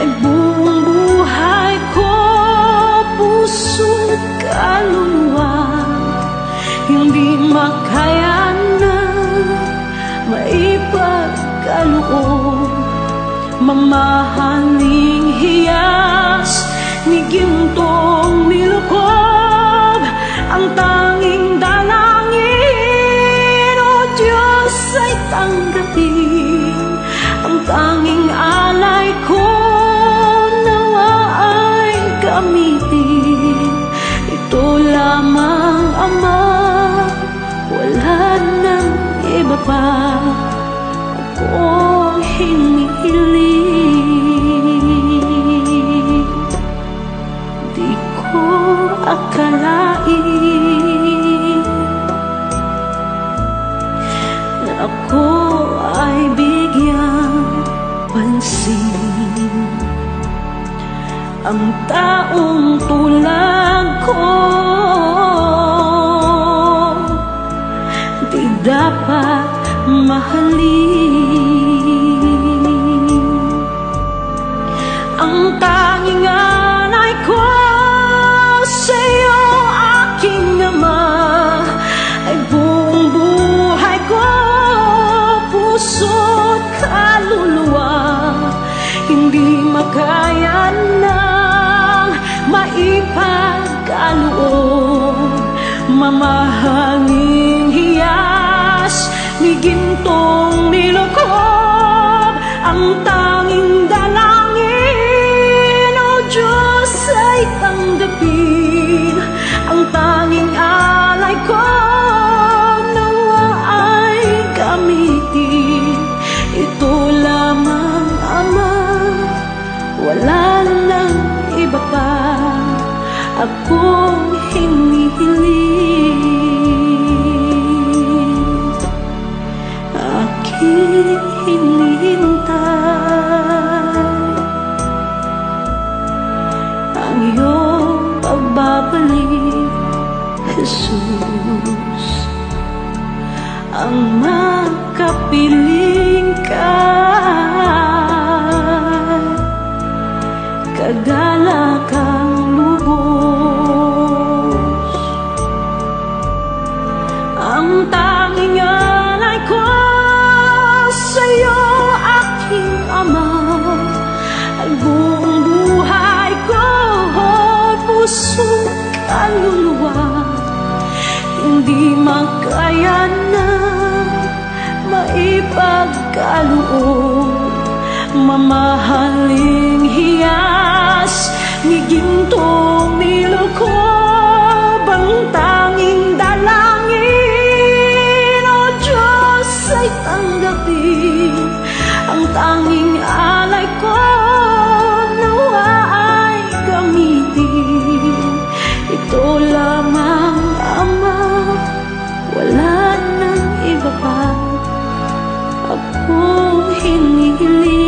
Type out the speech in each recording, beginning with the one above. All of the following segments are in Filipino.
ay buong buhay ko, puso't kaluluwa, hindi makaya na maipagkaloob. Mamahaling hiyas ni gintong nilukob, ang tanging dalangin, o Diyos, ay tanggapin. Ang tanging alay ko, nawa ay gamitin. Ito lamang, Ama, wala nang iba pa akong hinihiling. Di ko akalain na ako ay bigyang pansin. Ang taong tulad ko di dapat mahalin. Ang tanging alay ko sa'yo, aking Ama, ay buong buhay ko, puso't kaluluwa, hindi makaya nang maipagkaloob. Mamahaling hiyas ni gintong nilukob, ang tanging dalangin, o Diyos, ay tanggapin. Ang tanging alay ko, nawa ay gamitin. Ito lamang, Ama, wala nang iba pa akong hinihiling. Aking hinihintay ang iyong pagbabalik, Jesus. Ang makapiling ka, kagalakang lubos. Ang tanging alay ko sa'yo, aking Ama, ay buong buhay ko, puso't kaluluwa, hindi makaya na maipagkaloob. Mamahaling hiyas ni gintong nilukob, ang tanging dalangin, o Diyos, ay tanggapin. Ang tanging alay ko, nawa ay gamitin. Ito lamang, Ama, wala nang iba pa akong hinihiling.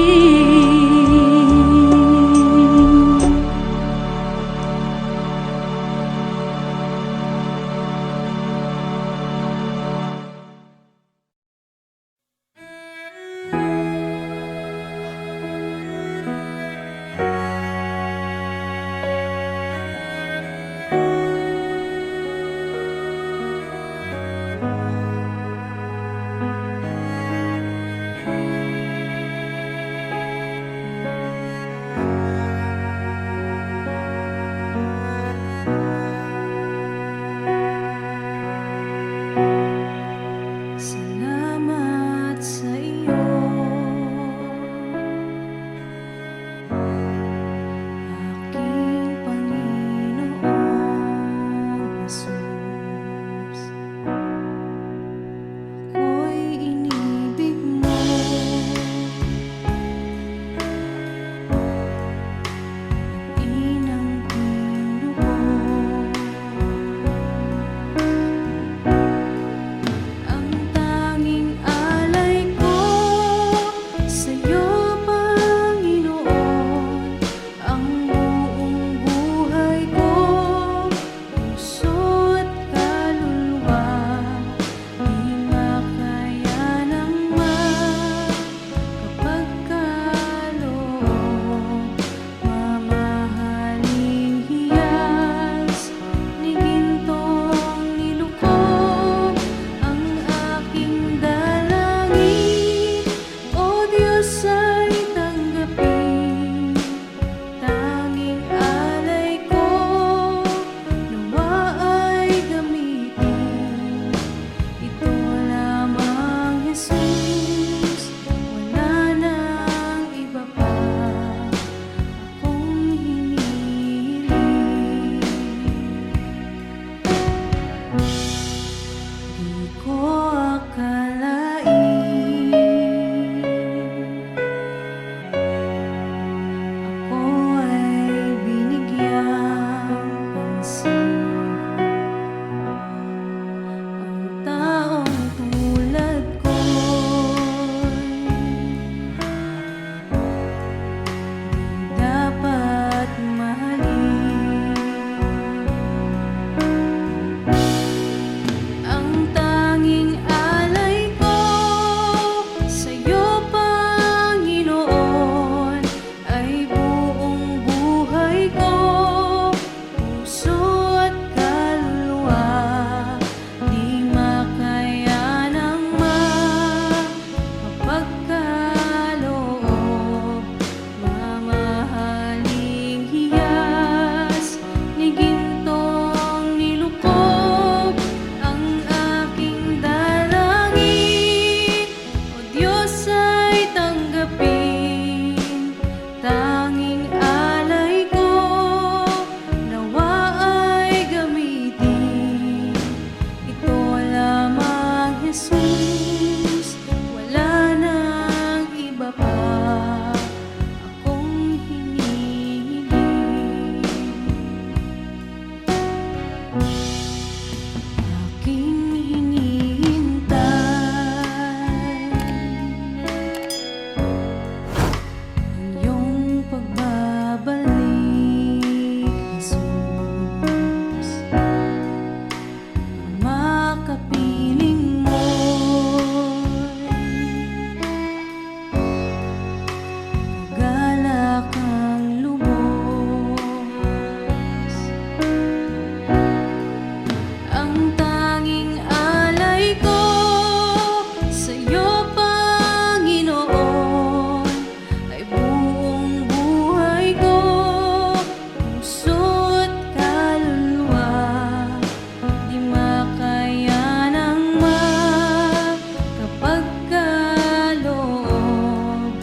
pagbabalik, Jesus, makapiling mo'y galak ang lubos. Ang tanging alay ko sa'yo, Panginoon, ay buong buhay ko, puso't kaluluwa. Di makayanang makapagkaloob,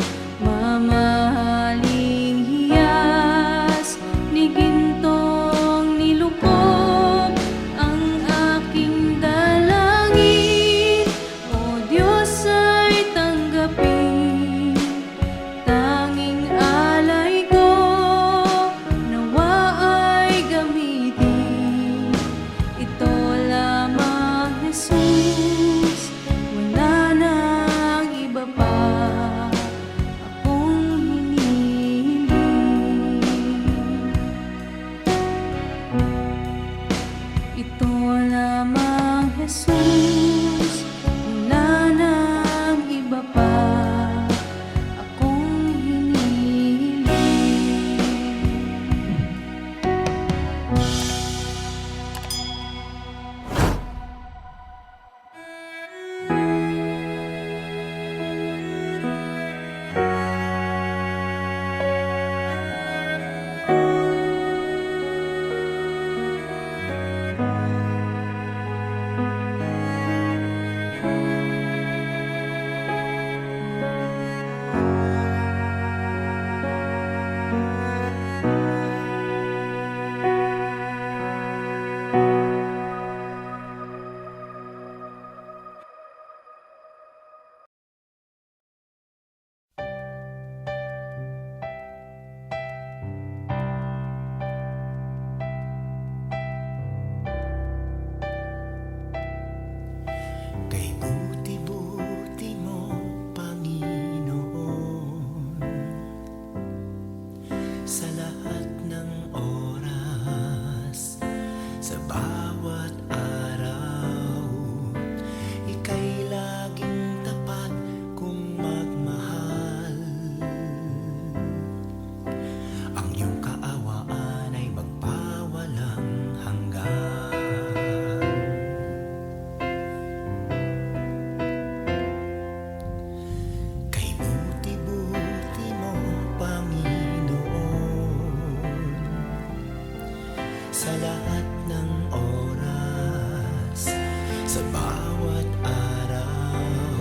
mamahaling hiyas ni gintong nilukob. Ang aking dalangin, O Diyos, ay tanggapin. Tanging alay ko, nawa ay gamitin. Ito lamang, Jesus, wala nang iba pa akong hinihiling. Ito lamang, Jesus, wala nang iba pa akong hinihiling. Kay buti-buti mo, Panginoon, sa lahat ng oras, sa bawat araw, ika'y laging tapat kung magmahal. Ang iyong kaawaan ay magpawalang hanggan. Kay buti-buti mo, Panginoon, sa lahat ng oras, sa bawat araw,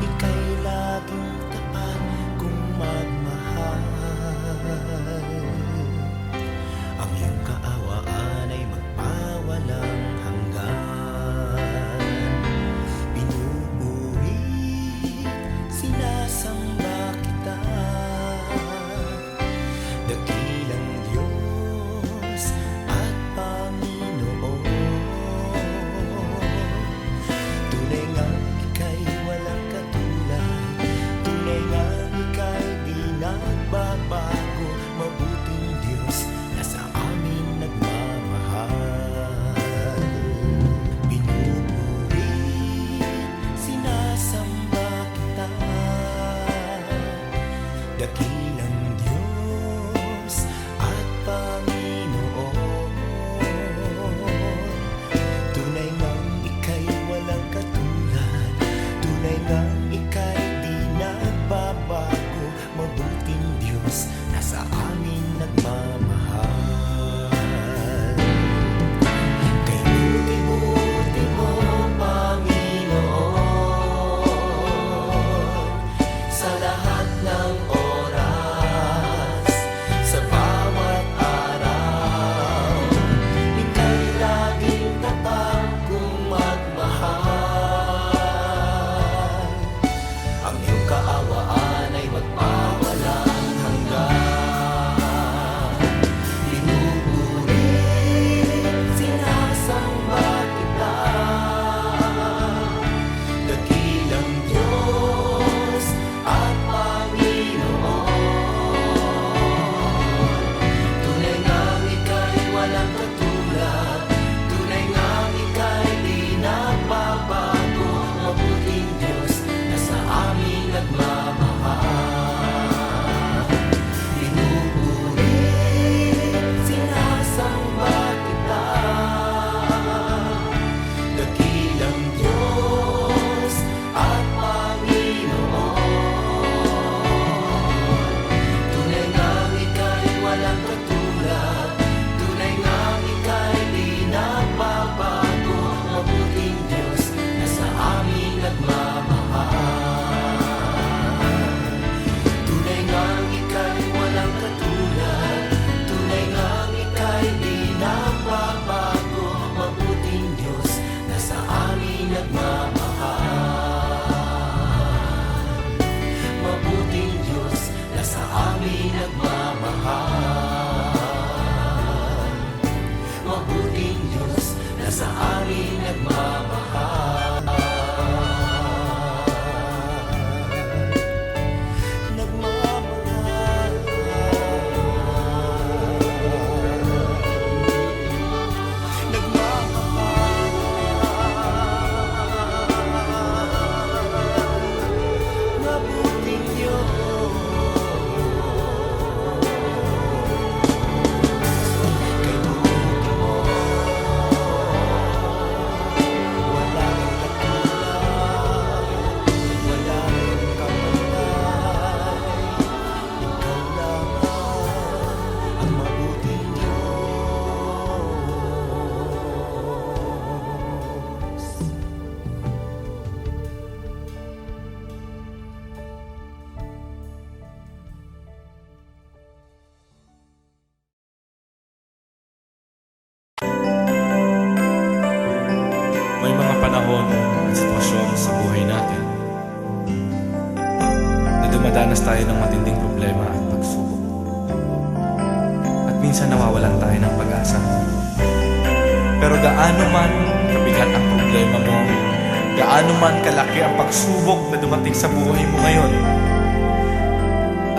ika'y laging tapat kung magmahal. Ang iyong kaawaan ay magpawalang hanggan. Pinupuri, sinasamba kita, dakilang Diyos at nagmamahal. Mabuting Diyos na sa amin nagmamahal. Nagmamahal. Mabuting Diyos. Kay buti mo, walang katulad, walang kamatay. Ikaw lamang ang mabuting Diyos. May mga panahon at sitwasyon sa buhay natin na dumadanas tayo ng matinding problema at pagsubok. At minsan nawawalan tayo ng pag-asa. Pero gaano man kabigat ang problema mo, gaano man kalaki ang pagsubok na dumating sa buhay mo ngayon,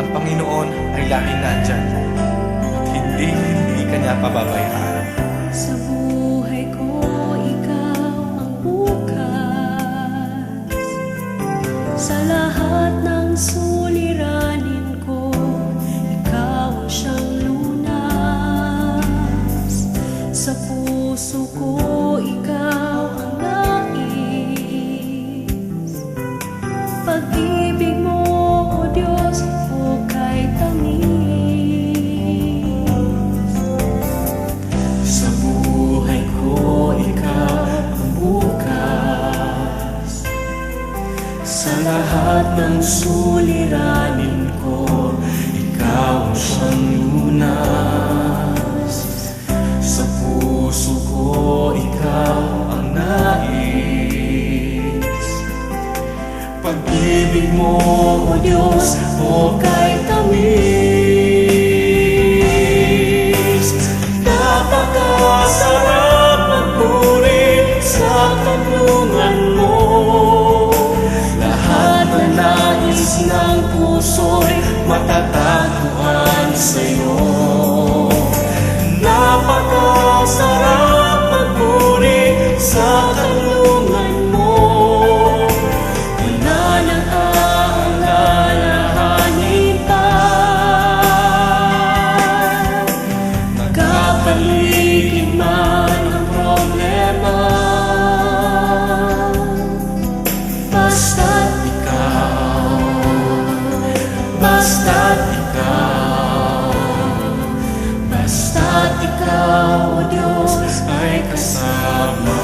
ang Panginoon ay laging nandyan at hindi ka niya pababayaan. Sa buhay ko, ikaw ang bukas. Sa lahat ng suliranin ko, ikaw ang siyang lunas. Sa puso ko, ikaw ang nais. Pag-ibig mo, O Diyos, hukay tamis. Sa buhay ko, ikaw ang bukas. Sa lahat ng suliranin ko, ikaw ang siyang lunas. Sa puso ko, ikaw ang nais. Pag-ibig mo, O Diyos, hukay tamis. Napakasarap magpuri sa kanlungan mo. Lahat na nais ng puso'y matatagpuan sa'yo. Napakasarap magpuri sa kanlungan mo. Wala nang aalalahanin pa. Magkapaligid man ang problema, basta't ikaw, basta't ikaw, basta't ikaw, O Diyos, ay kasama.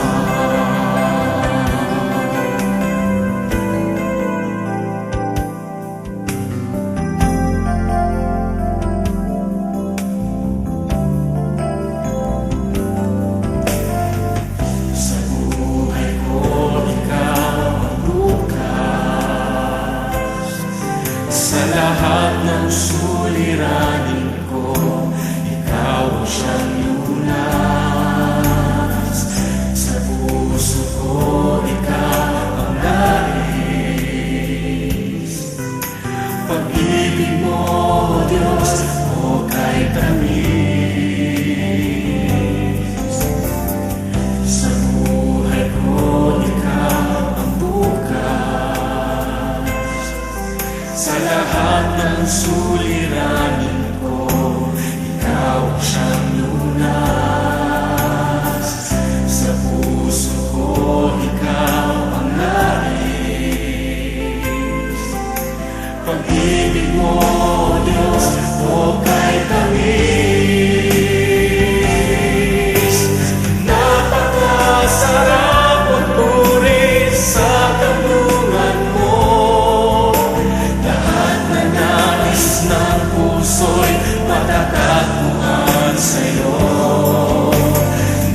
Sa buhay ko, ikaw ang bukas. Sa lahat ng suliranin ko, ikaw ang siyang lunas. Sa puso ko, ikaw ang nais. Pag-ibig mo, O Diyos, hukay tamis. Sa buhay ko, ikaw ang bukas. Sa lahat ng suliranin ko, ikaw ang siyang lunas. Sa puso ko, ikaw ang nais. Pag-ibig mo, O Diyos, hukay tamis. Napakasarap magpuri sa kanlungan mo. Lahat na nais ng puso'y matatagpuan sa'yo.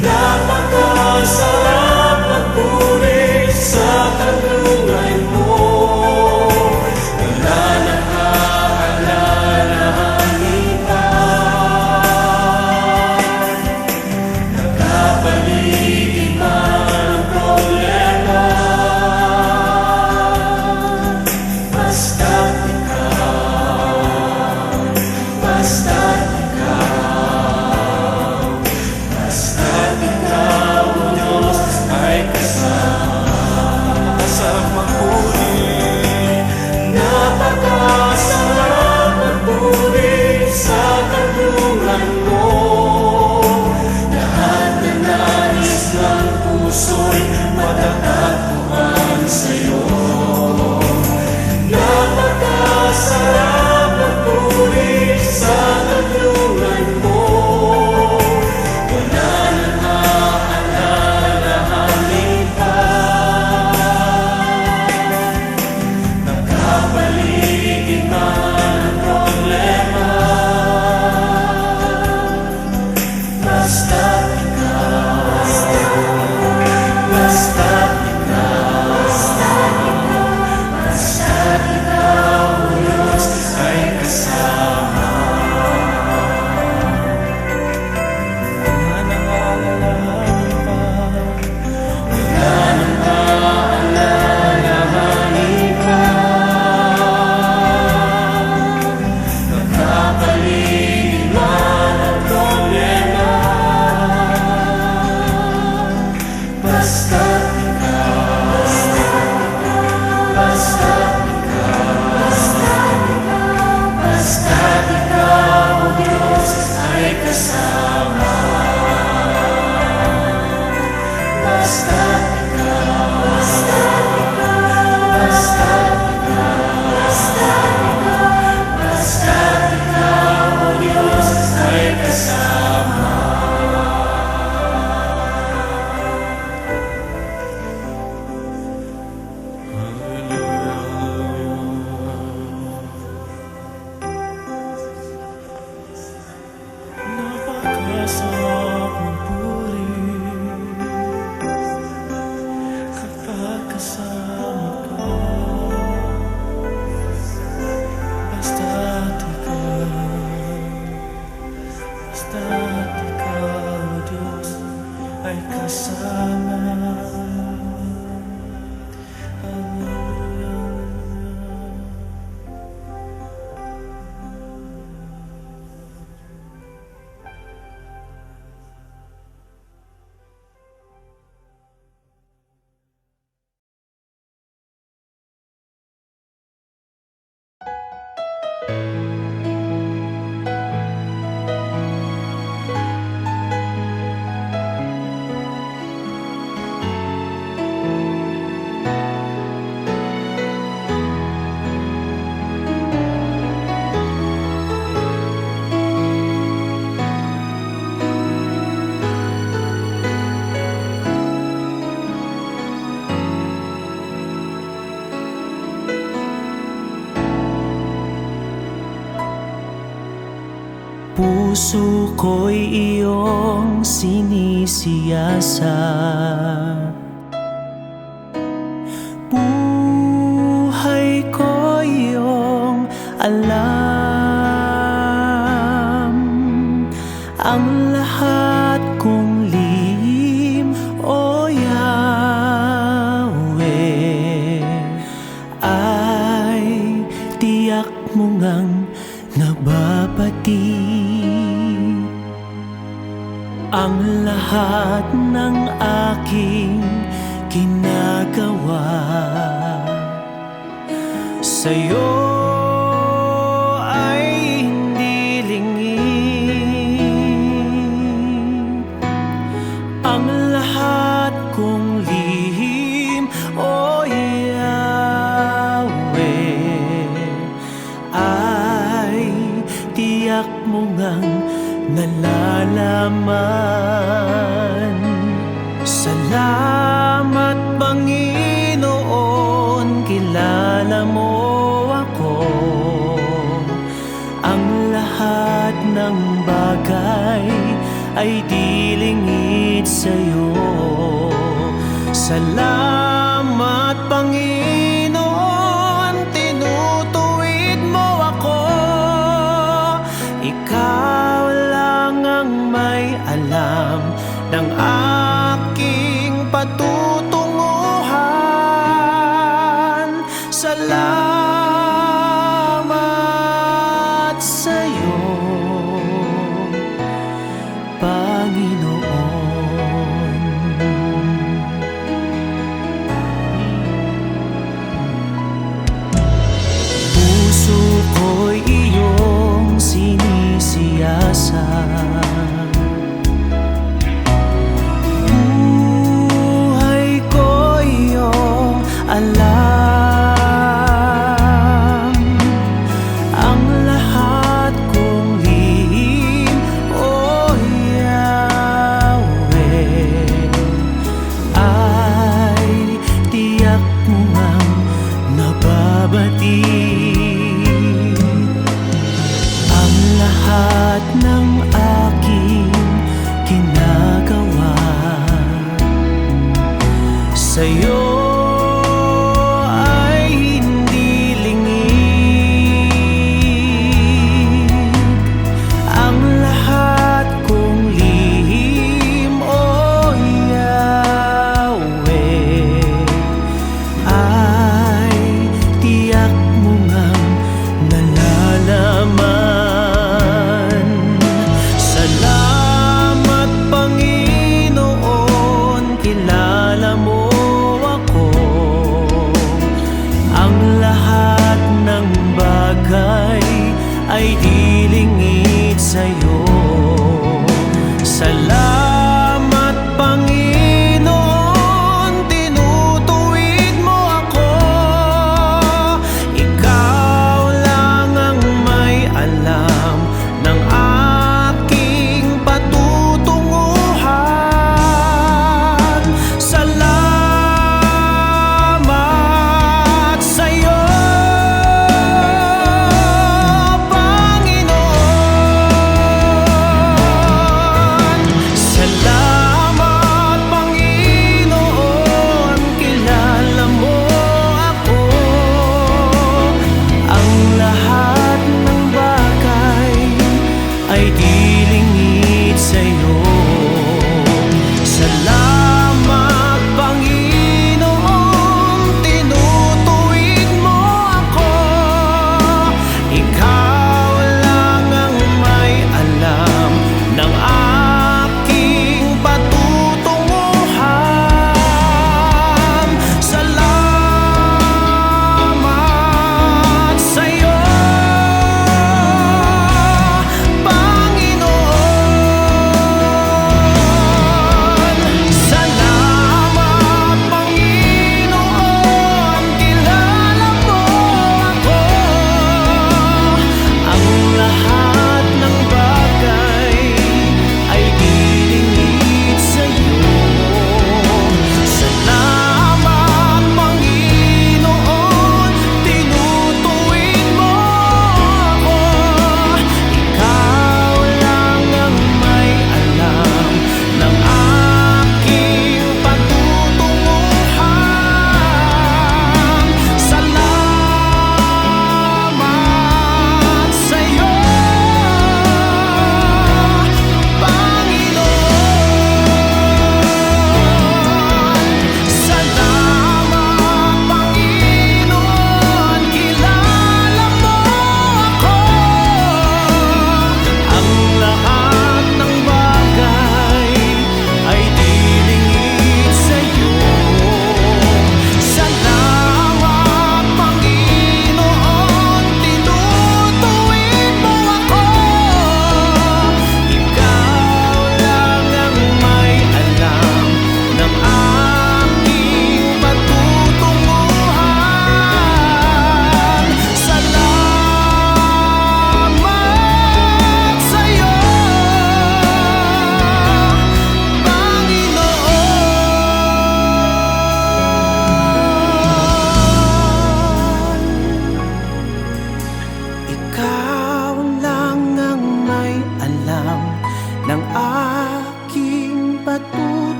Napakasarap magpuri sa kanlungan mo. Wala nang aalalahanin puso ko'y iyong sinisiyasat. Buhay ko iyong alam, ang lahat kong lihim, O Yahweh, ay tiyak mo ngang nababati. Ang lahat ng aking ginagawa sa'yo ay hindi lingid. Ang lahat kong lihim, O Yahweh, ay tiyak mo ngang nalalaman. Salamat, Panginoon, kilala mo ako. Ang lahat ng bagay ay di lingid sa'yo. Salamat, Panginoon, tinutuwid mo ako. Ikaw lang ang may alam ng aking patutunguhan. Salamat sa'yo, Panginoon. Puso ko'y iyong sinisiyasat. Buhay ko iyong alam, ang lahat kong lihim, O Yahweh, ay tiyak mo ngang nababati. Ang lahat ng aking ginagawa sa'yo ay hindi lingid. Ang lahat kong lihim, O Yahweh, ay tiyak mo ngang nalalaman. Salamat, Panginoon, kilala mo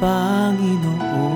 Panginoon.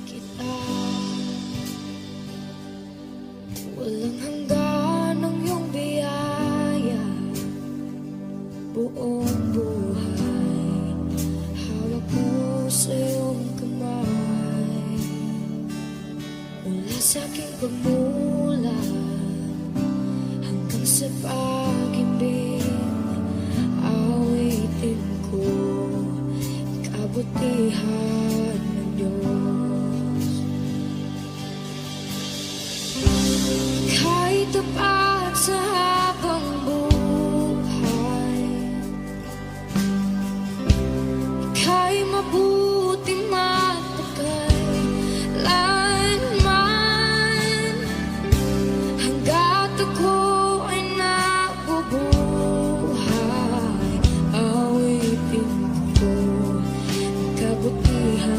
Kita walang hanggan ang iyong biyaya, buong buhay hawak mo sa iyong kamay. Mula sa aking pagmulat hanggang sa pag-ibig, awitin ko kabutihan ng Diyos. Ika'y tapat sa habang buhay, ika'y mabuti matagal lanman, hanggat ako ay nabubuhay, awitin ko kabutihan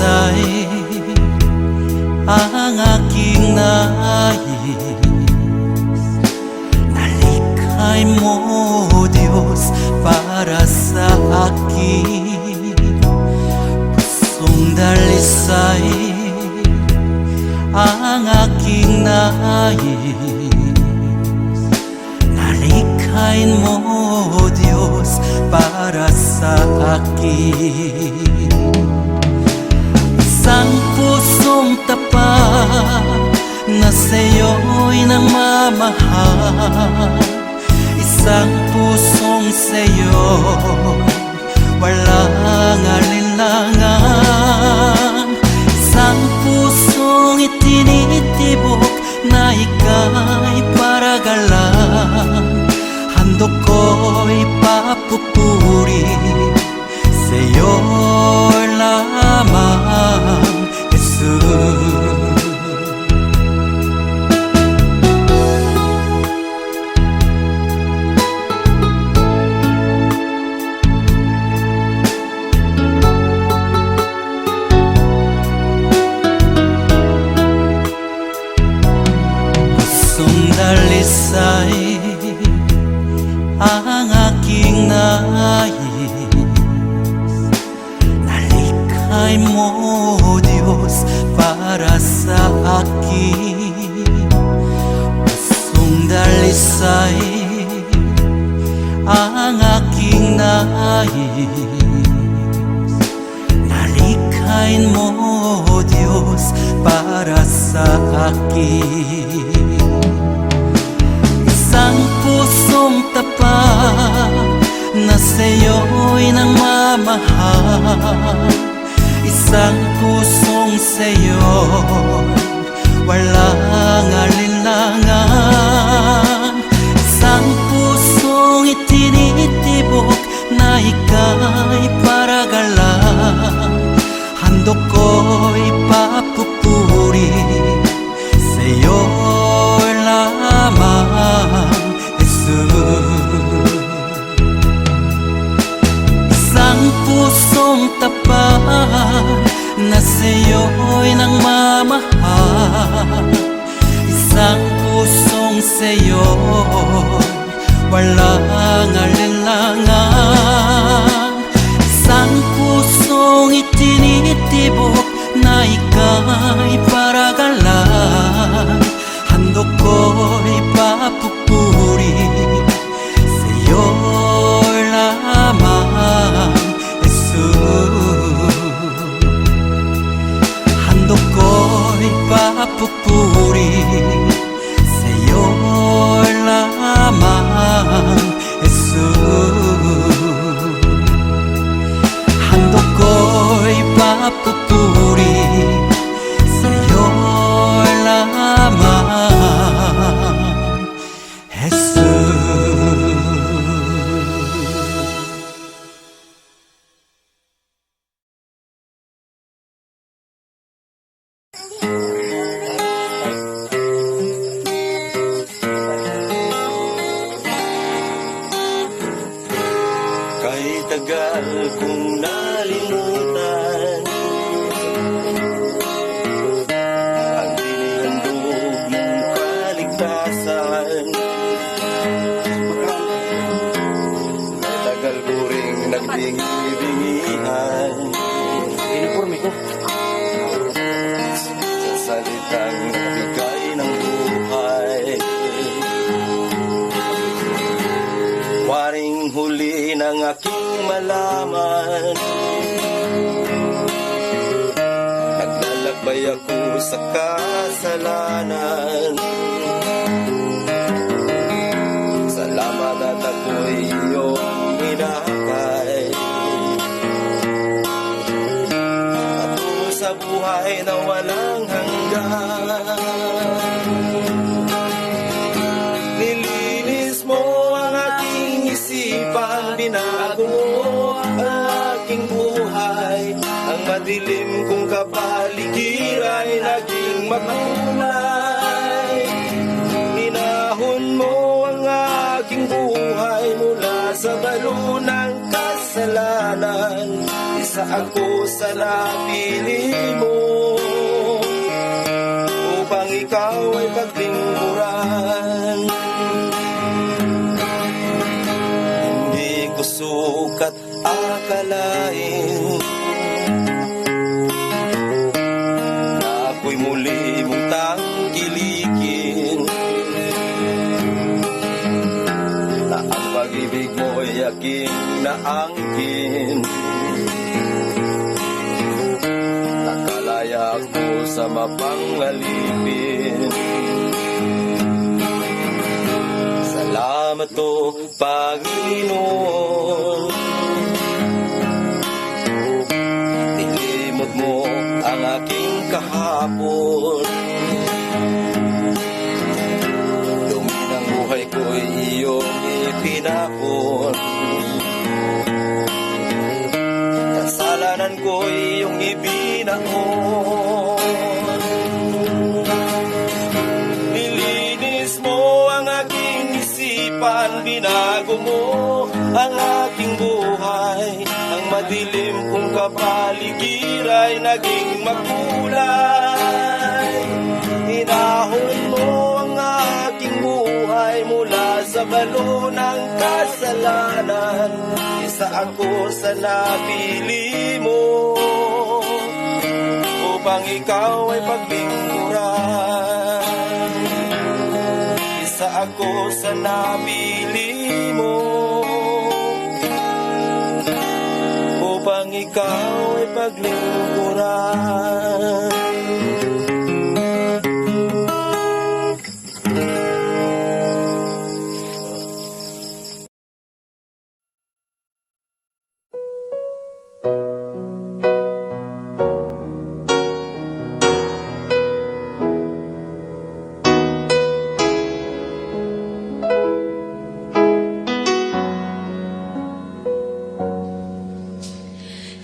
dalisay ang aking nais. Nalikhay mo, Diyos, para sa akin. Pusong dalisay ang aking nais. Nalikhain mo, Diyos, para sa akin. Isang pusong tapat na sa'yo'y nagmamahal. Isang pusong sa'yo'y walang alinlangan. Isang pusong itinitibok na ika'y paragalan. Handog ko'y papupuri sa'yo lamang, Jesus. Dalisay ang aking nais. Nalikhay mo, Diyos, para sa akin. Pusong dalisay ang aking nais. Nalikhain mo, Diyos, para sa akin. Isang pusong tapat na sa'yo'y nagmamahal. Isang pusong sa'yo'y walang alinlangan. Isang pusong itinitibok na ika'y paragalan. Handog ko'y papupuri sa'yo lamang, Jesus. Isang pusong tapat na sa'yo'y nagmamahal. Isang pusong sa'yo'y walang alinlangan. Isang pusong itinitibok na ika'y paragalan. Handog ko'y papupuri sa'yo lamang, Jesus. Handog ko'y papupuri sa'yo lamang, Jesus. Handog ko'y papupuri sa'yo lamang, Jesus. Kahit tagal kong nalimutan ang dinihandog mong kaligtasan. Kahit tagal ko ring nagbingi-bingihan sa salitang nagbigay ng buhay. Waring huli ng aking malaman, naglalakbay ako sa kasalanan. Salamat at ako'y iyong hinahakay. Patungo sa buhay na walang hanggan. Nilinis mo ang aking isipan, binago mo ang aking buhay. Ang madilim kong kapaligiran ay naging makulay. Minahon mo ang aking buhay mula sa balo ng kasalanan. Isa ako sa napili mo upang ikaw ay paglingkuran. Hindi ko sukat akalain na ako'y muli mong tangkilikin, na ang pag-ibig mo'y aking naangkin. Nakalaya ako sa mapangalipin. Salamat o Panginoon, nilimot mo ang aking kahapon. Dumi ng buhay ko'y iyong ipinapon. Kasalanan ko'y iyong ibinaon. Nilinis mo ang aking isipan, binago mo ang aking buhay. Ang madilim kong kapaligid ay naging makulay. Hinahon mo ang aking buhay mula sa balo ng kasalanan. Isa ako sa napili mo upang ikaw ay paglingkuran. Isa ako sa napili mo upang ikaw ay paglingkuran.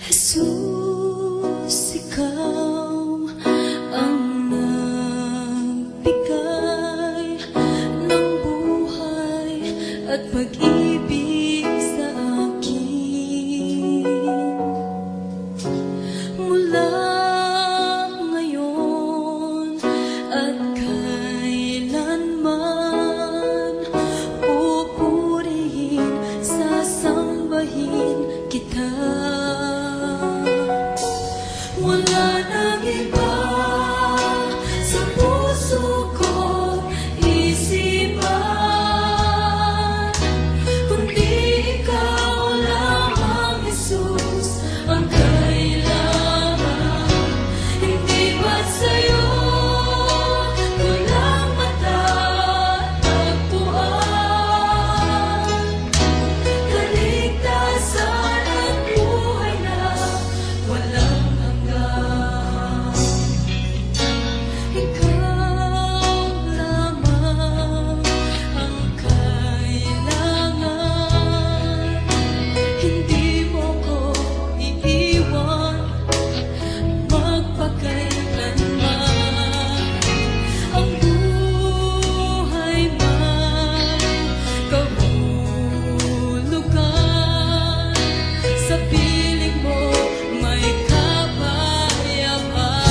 Jesus, ikaw ang nagbigay ng buhay at pag-ibig sa akin. Mula ngayon at kailanman, pupurihin, sasambahin kita. Wala nang iba sa puso ko isipan, kundi ikaw lamang, Jesus, ang kailangan. Hindi ba't sa'yo ko lang matatagpuan? Kaligtasan at buhay na walang hanggan. Ikaw lamang ang kailangan. Hindi mo ko iiwan magpakailanman. Ang buhay man kahulugan, sa piling mo may kapayapaan.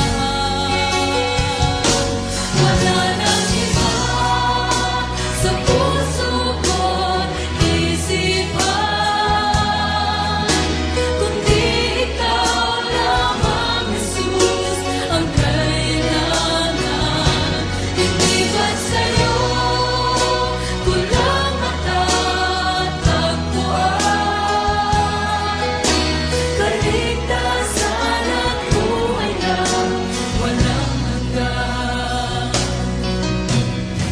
Wala nang iba sa puso ko't isipan, kundi ikaw lamang, Jesus, ang kailangan. Hindi ba't sa'yo ko lang matatagpuan? Kaligtasan at buhay na walang hanggan.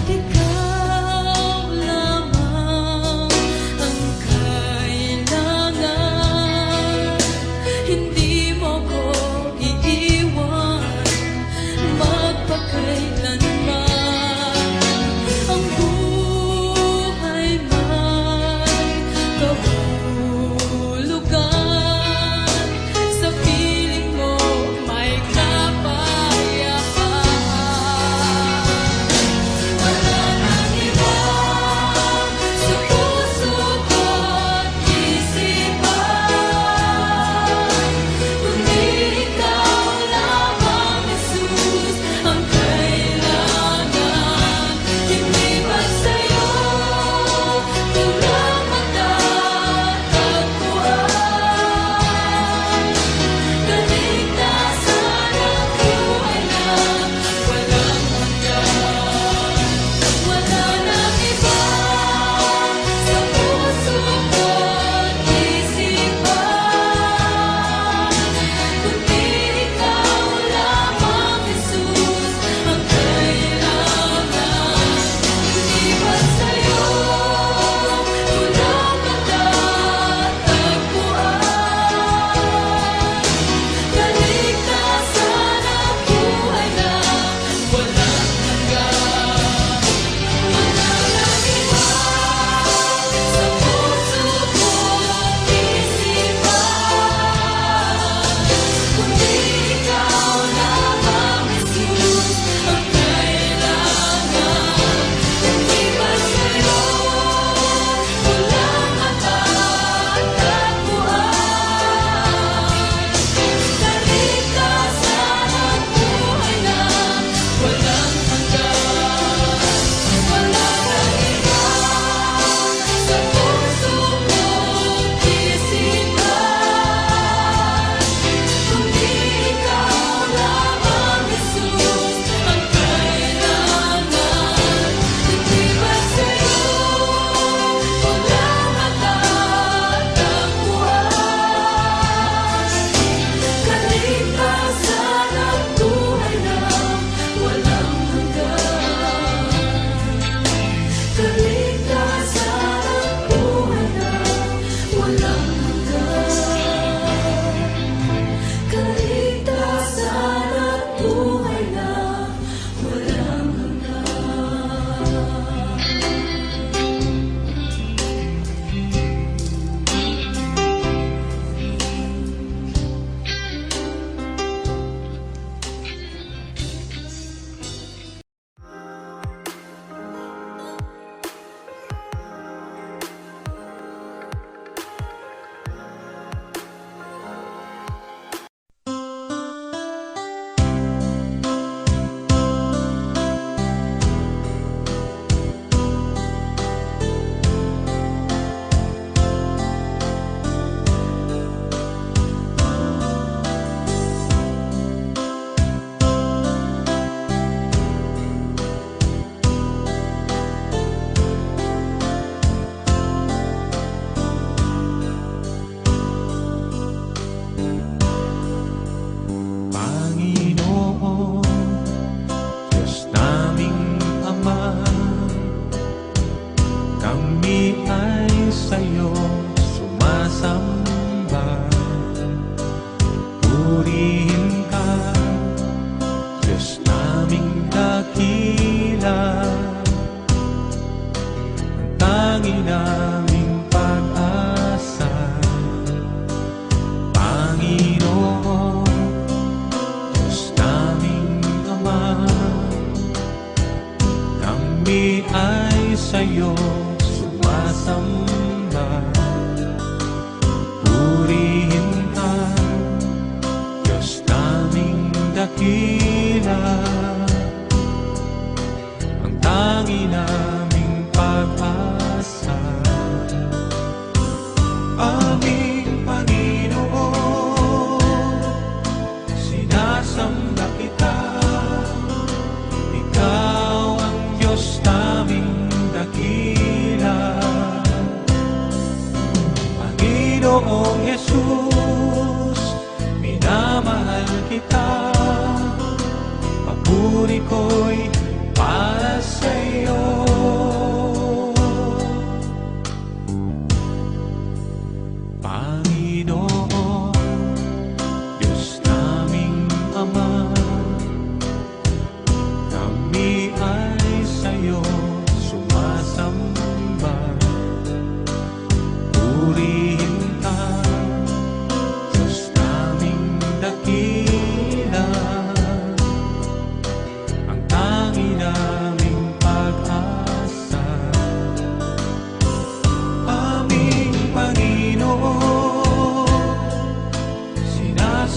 Ikaw lamang ang kailangan. Hindi mo ko iiwan magpakailanman. Ang buhay may kahulugan, sa piling mo may kapayapaan. Wala nang iba sa puso ko't isipan,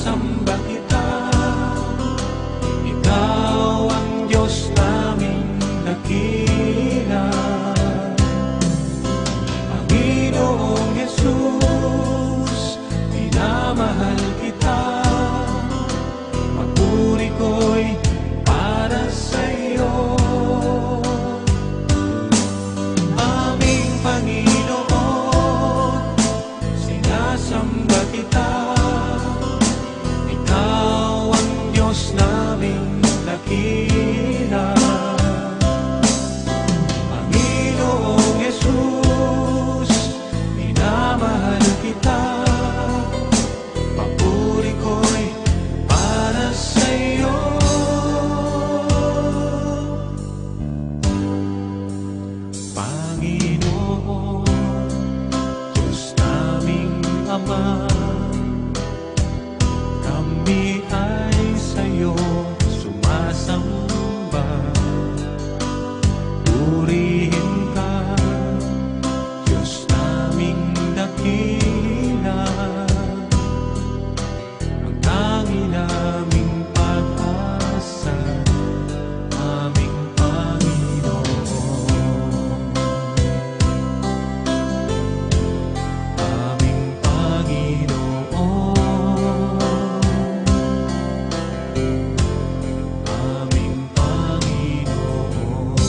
sinasamba kita. Ikaw ang Diyos naming dakila. Panginoong Jesus, minamahal kita. Papuri ko'y para sa'yo. Aming Panginoon, sinasamba kita. Ikaw ang Diyos naming dakila. Panginoong Jesus, minamahal kita. Papuri ko'y para sa'yo. Panginoon, Diyos naming Ama, kami ay sa'yo sumasamba. Purihin ka, Diyos naming dakila. Ang tangi naming pag-asa, aming Panginoon. Aming Panginoon. Aming Panginoon.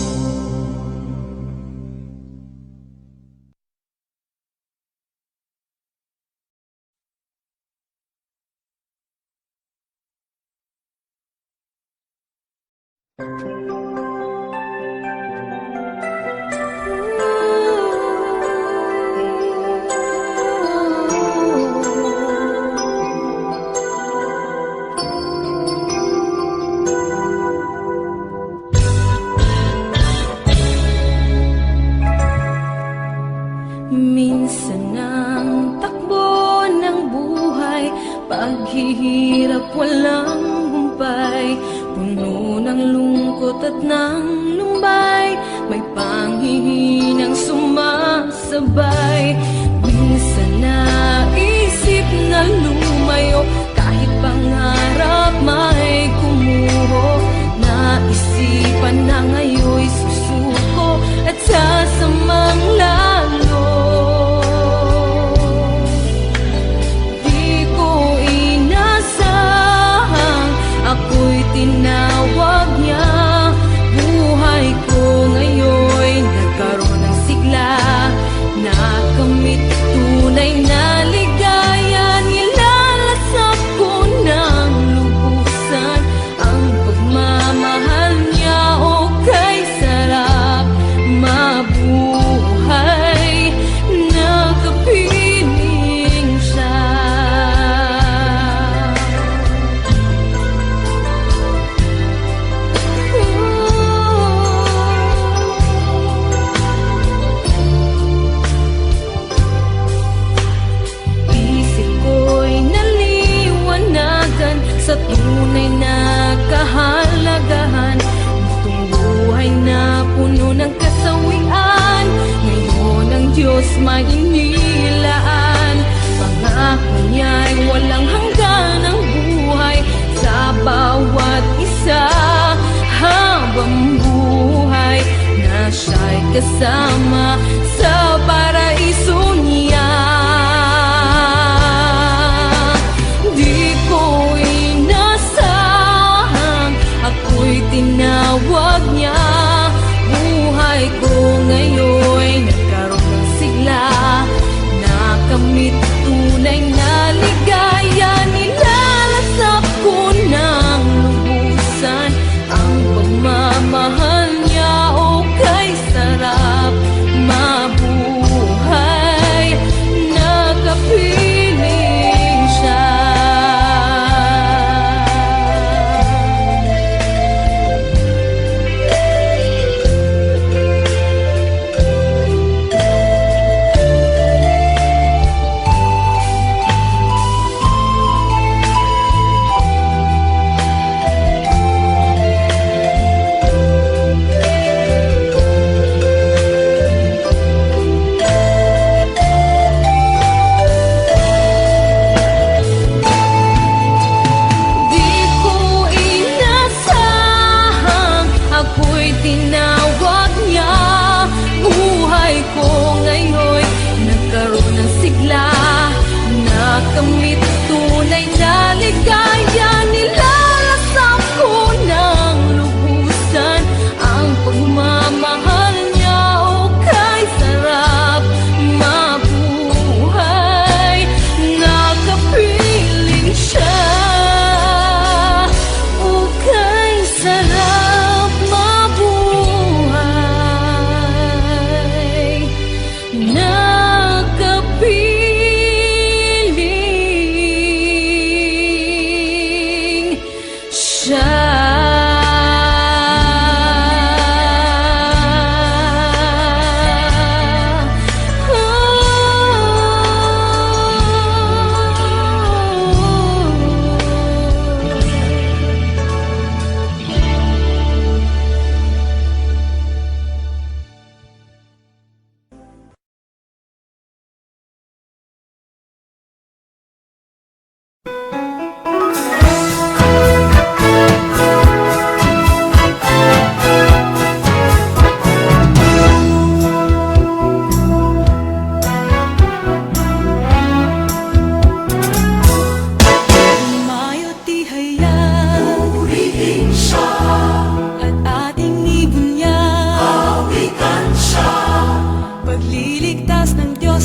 Minsan ang takbo ng buhay, paghihirap walang humpay, puno ng lungkot at ng lumbay, may panghihinang sumasabay. Minsan naisip na lumayo, kahit pangarap may kumuho, naisipan na ngayon'y susuko at sasamang lalo. Di ko inasahang ako'y tinawag niya. Buhay ko ngayon'y nagkaroon ng sigla, nakamit tunay na ligaya. Nilalasap ko ng lubusan ang pagmamahal niya. O kay sarap mabuhay, nakapiling siya. Isip ko'y naliwanagan sa tunay na kahalagahan. Itong buhay na puno ng kasawian, ngayon ang Diyos may inilaan. Pangako niya'y walang hanggan ang buhay sa bawat isa. Habang buhay na siya'y kasama sa paraiso niya. Di ko inasahang ako'y tinawag niya. Buhay ko ngayon'y nagkaroon ng sigla, nakamit tunay na ligaya. Nilalasap ko ng lubusan ang pagmamahal niya. O kay sarap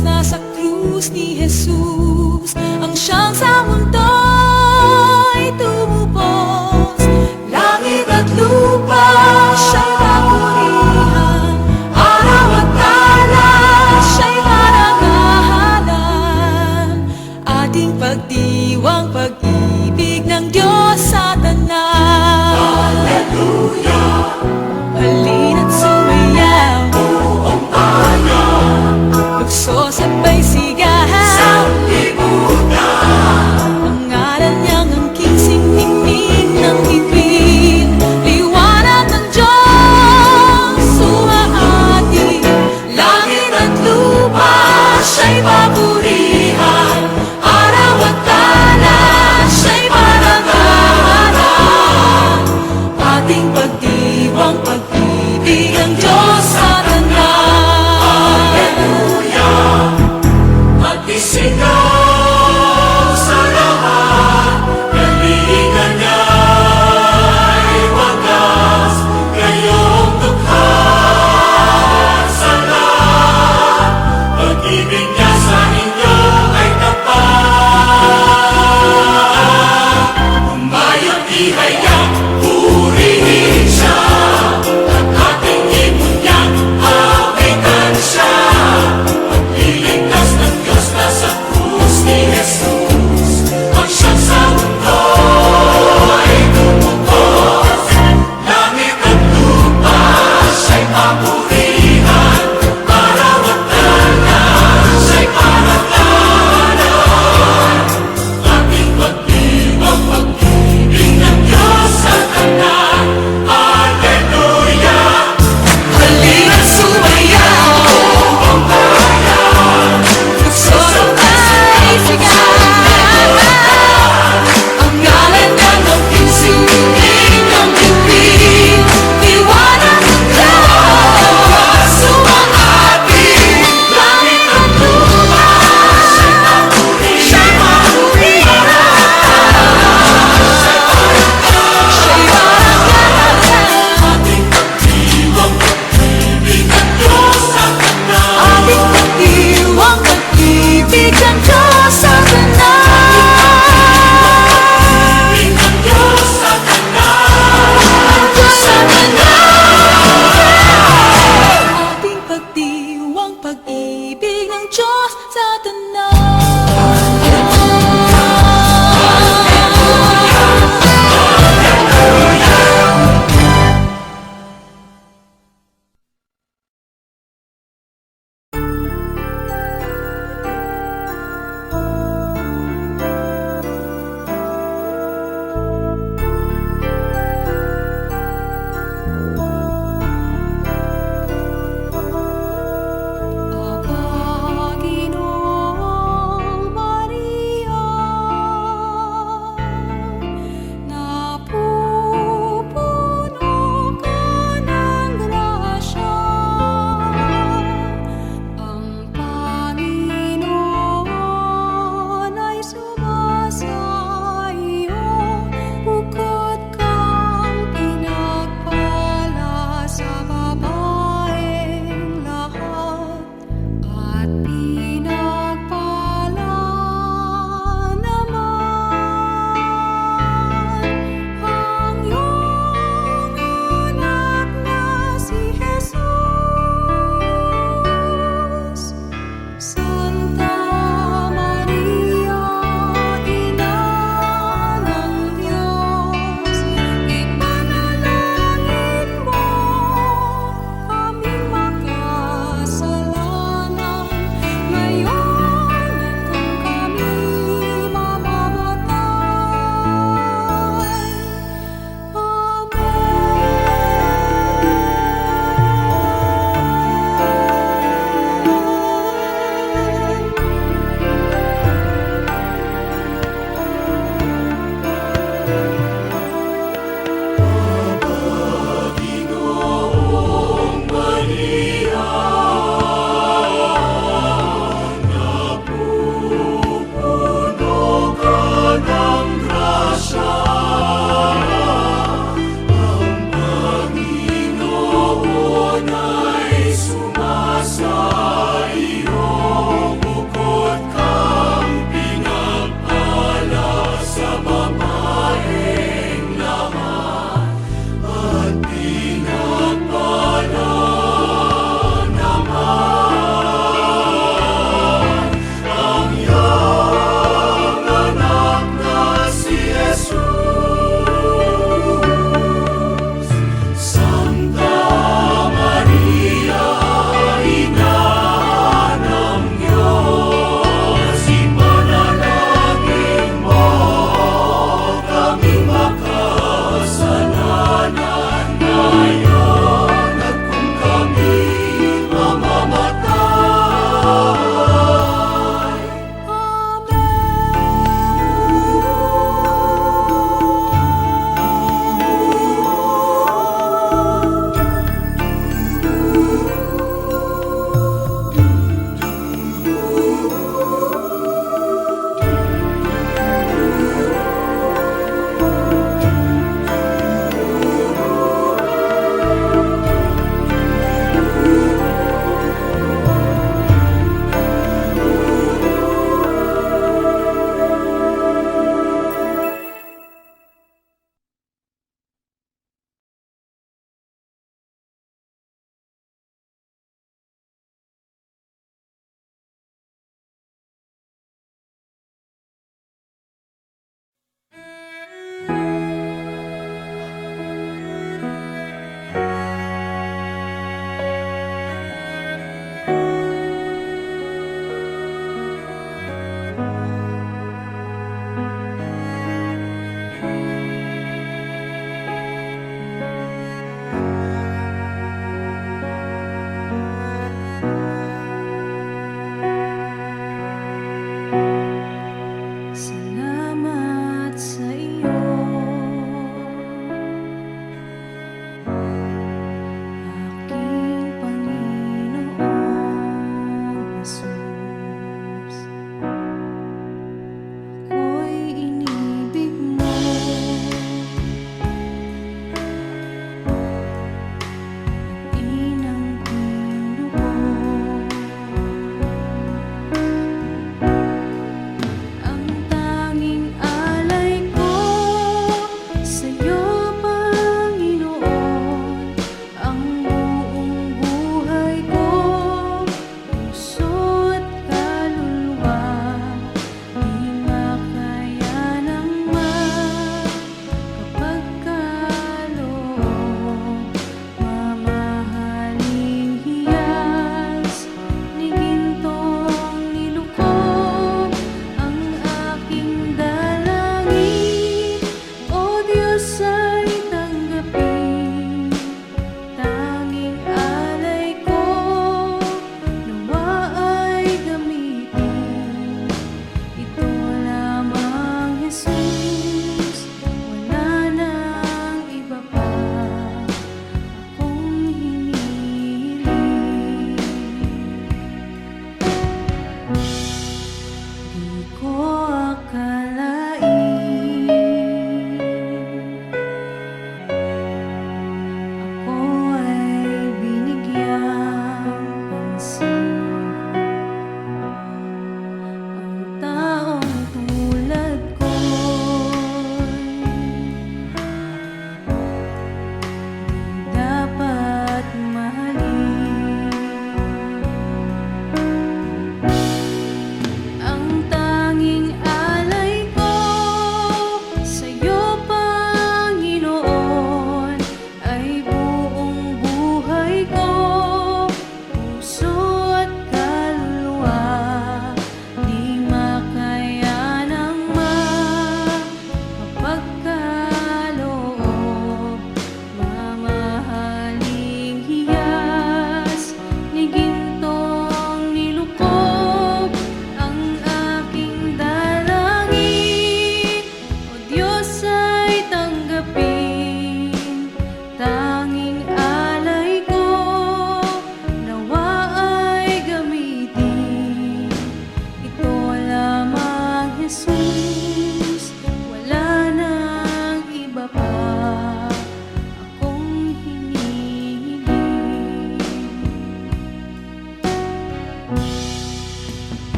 nasa krus ni Jesus ang siyang